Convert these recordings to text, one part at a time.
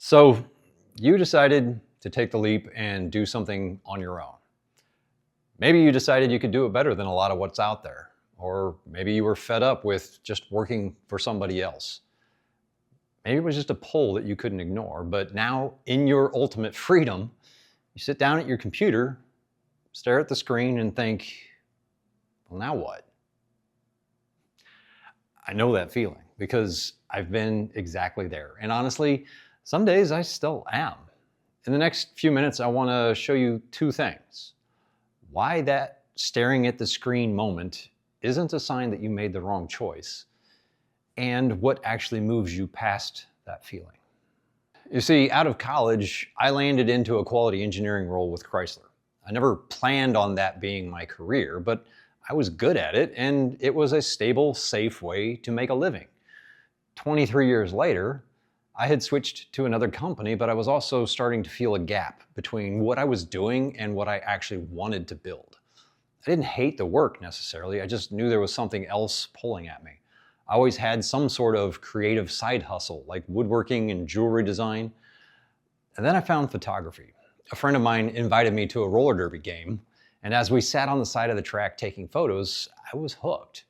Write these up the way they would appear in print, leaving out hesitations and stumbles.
So you decided to take the leap and do something on your own. Maybe you decided you could do it better than a lot of what's out there. Or maybe you were fed up with just working for somebody else. Maybe it was just a pull that you couldn't ignore, but now in your ultimate freedom, you sit down at your computer, stare at the screen and think, well, now what? I know that feeling because I've been exactly there. And honestly, some days I still am. In the next few minutes, I want to show you two things. Why that staring at the screen moment isn't a sign that you made the wrong choice, and what actually moves you past that feeling. You see, out of college, I landed into a quality engineering role with Chrysler. I never planned on that being my career, but I was good at it, and it was a stable, safe way to make a living. 23 years later, I had switched to another company, but I was also starting to feel a gap between what I was doing and what I actually wanted to build. I didn't hate the work necessarily, I just knew there was something else pulling at me. I always had some sort of creative side hustle, like woodworking and jewelry design. And then I found photography. A friend of mine invited me to a roller derby game, and as we sat on the side of the track taking photos, I was hooked.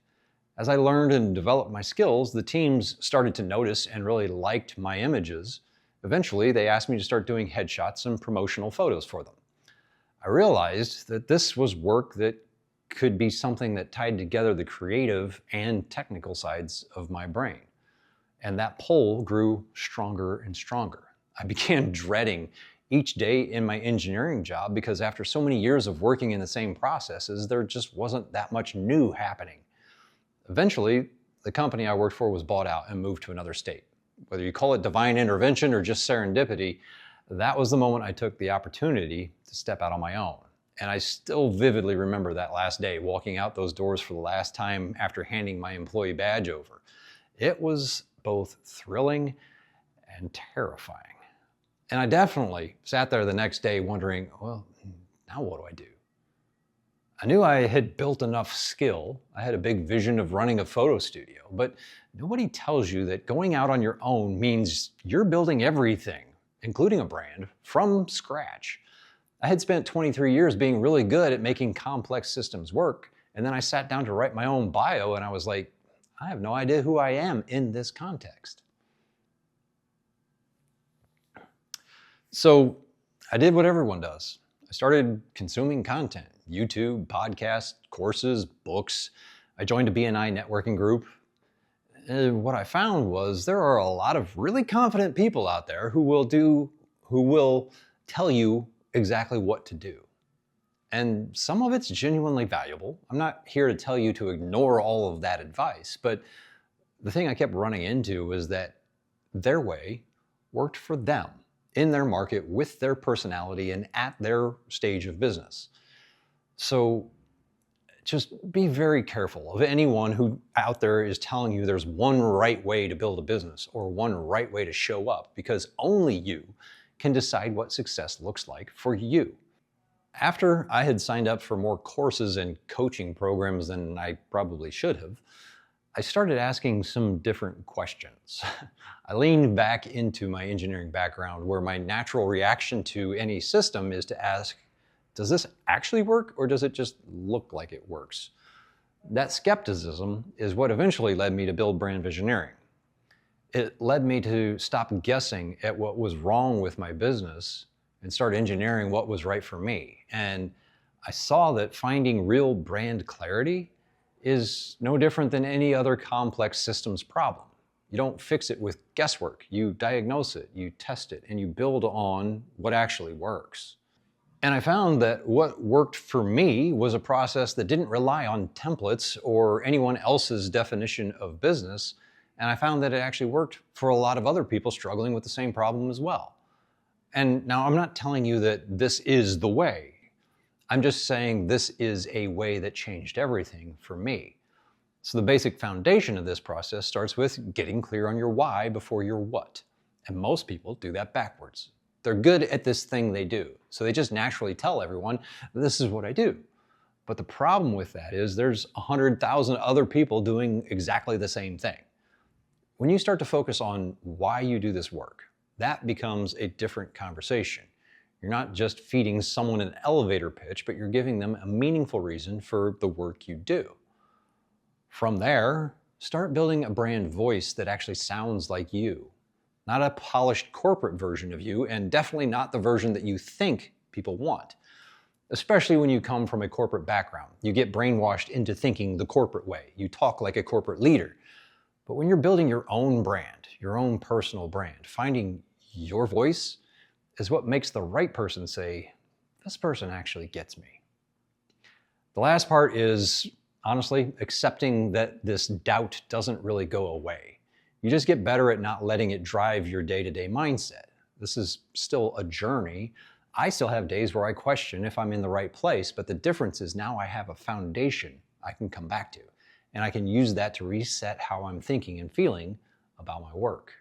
As I learned and developed my skills, the teams started to notice and really liked my images. Eventually, they asked me to start doing headshots and promotional photos for them. I realized that this was work that could be something that tied together the creative and technical sides of my brain. And that pull grew stronger and stronger. I began dreading each day in my engineering job because after so many years of working in the same processes, there just wasn't that much new happening. Eventually, the company I worked for was bought out and moved to another state. Whether you call it divine intervention or just serendipity, that was the moment I took the opportunity to step out on my own. And I still vividly remember that last day, walking out those doors for the last time after handing my employee badge over. It was both thrilling and terrifying. And I definitely sat there the next day wondering, well, now what do I do? I knew I had built enough skill. I had a big vision of running a photo studio, but nobody tells you that going out on your own means you're building everything, including a brand, from scratch. I had spent 23 years being really good at making complex systems work, and then I sat down to write my own bio and I was like, I have no idea who I am in this context. So I did what everyone does. I started consuming content, YouTube, podcasts, courses, books. I joined a BNI networking group. And what I found was there are a lot of really confident people out there who will tell you exactly what to do. And some of it's genuinely valuable. I'm not here to tell you to ignore all of that advice, but the thing I kept running into was that their way worked for them, in their market, with their personality, and at their stage of business. So just be very careful of anyone who out there is telling you there's one right way to build a business or one right way to show up, because only you can decide what success looks like for you. After I had signed up for more courses and coaching programs than I probably should have, I started asking some different questions. I leaned back into my engineering background, where my natural reaction to any system is to ask, does this actually work, or does it just look like it works? That skepticism is what eventually led me to build Brand Visioneering. It led me to stop guessing at what was wrong with my business and start engineering what was right for me. And I saw that finding real brand clarity is no different than any other complex systems problem. You don't fix it with guesswork. You diagnose it, you test it, and you build on what actually works. And I found that what worked for me was a process that didn't rely on templates or anyone else's definition of business. And I found that it actually worked for a lot of other people struggling with the same problem as well. And now I'm not telling you that this is the way. I'm just saying this is a way that changed everything for me. So the basic foundation of this process starts with getting clear on your why before your what. And most people do that backwards. They're good at this thing they do, so they just naturally tell everyone, this is what I do. But the problem with that is there's 100,000 other people doing exactly the same thing. When you start to focus on why you do this work, that becomes a different conversation. You're not just feeding someone an elevator pitch, but you're giving them a meaningful reason for the work you do. From there, start building a brand voice that actually sounds like you. Not a polished corporate version of you, and definitely not the version that you think people want. Especially when you come from a corporate background. You get brainwashed into thinking the corporate way. You talk like a corporate leader. But when you're building your own brand, your own personal brand, finding your voice is what makes the right person say, this person actually gets me. The last part is, honestly, accepting that this doubt doesn't really go away. You just get better at not letting it drive your day-to-day mindset. This is still a journey. I still have days where I question if I'm in the right place, but the difference is now I have a foundation I can come back to, and I can use that to reset how I'm thinking and feeling about my work.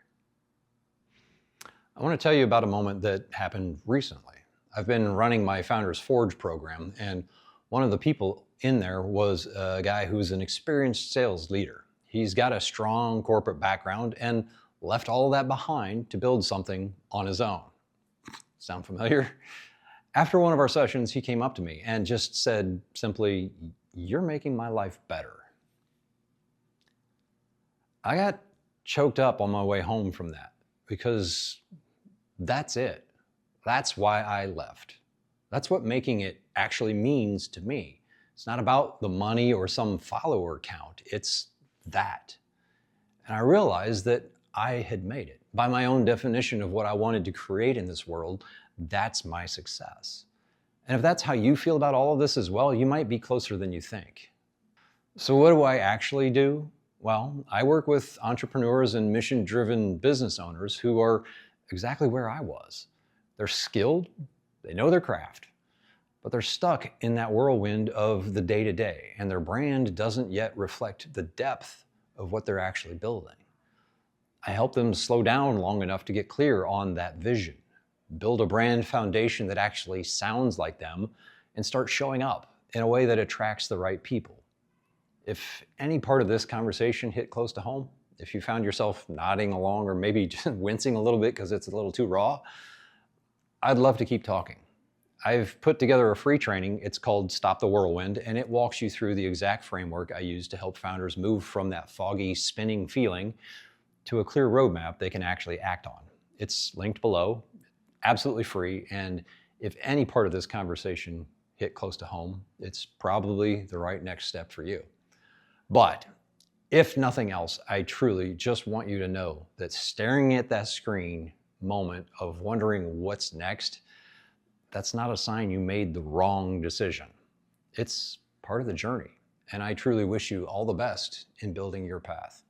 I want to tell you about a moment that happened recently. I've been running my Founders Forge program, and one of the people in there was a guy who's an experienced sales leader. He's got a strong corporate background and left all of that behind to build something on his own. Sound familiar? After one of our sessions, he came up to me and just said simply, "You're making my life better." I got choked up on my way home from that because that's it. That's why I left. That's what making it actually means to me. It's not about the money or some follower count. It's that. And I realized that I had made it. By my own definition of what I wanted to create in this world, that's my success. And if that's how you feel about all of this as well, you might be closer than you think. So what do I actually do? Well, I work with entrepreneurs and mission-driven business owners who are exactly where I was. They're skilled, they know their craft, but they're stuck in that whirlwind of the day-to-day, and their brand doesn't yet reflect the depth of what they're actually building. I help them slow down long enough to get clear on that vision, build a brand foundation that actually sounds like them, and start showing up in a way that attracts the right people. If any part of this conversation hit close to home, if you found yourself nodding along or maybe just wincing a little bit because it's a little too raw, I'd love to keep talking. I've put together a free training. It's called Stop the Whirlwind, and it walks you through the exact framework I use to help founders move from that foggy, spinning feeling to a clear roadmap they can actually act on. It's linked below, absolutely free, and if any part of this conversation hit close to home, it's probably the right next step for you. But if nothing else, I truly just want you to know that staring at that screen moment of wondering what's next, that's not a sign you made the wrong decision. It's part of the journey, and I truly wish you all the best in building your path.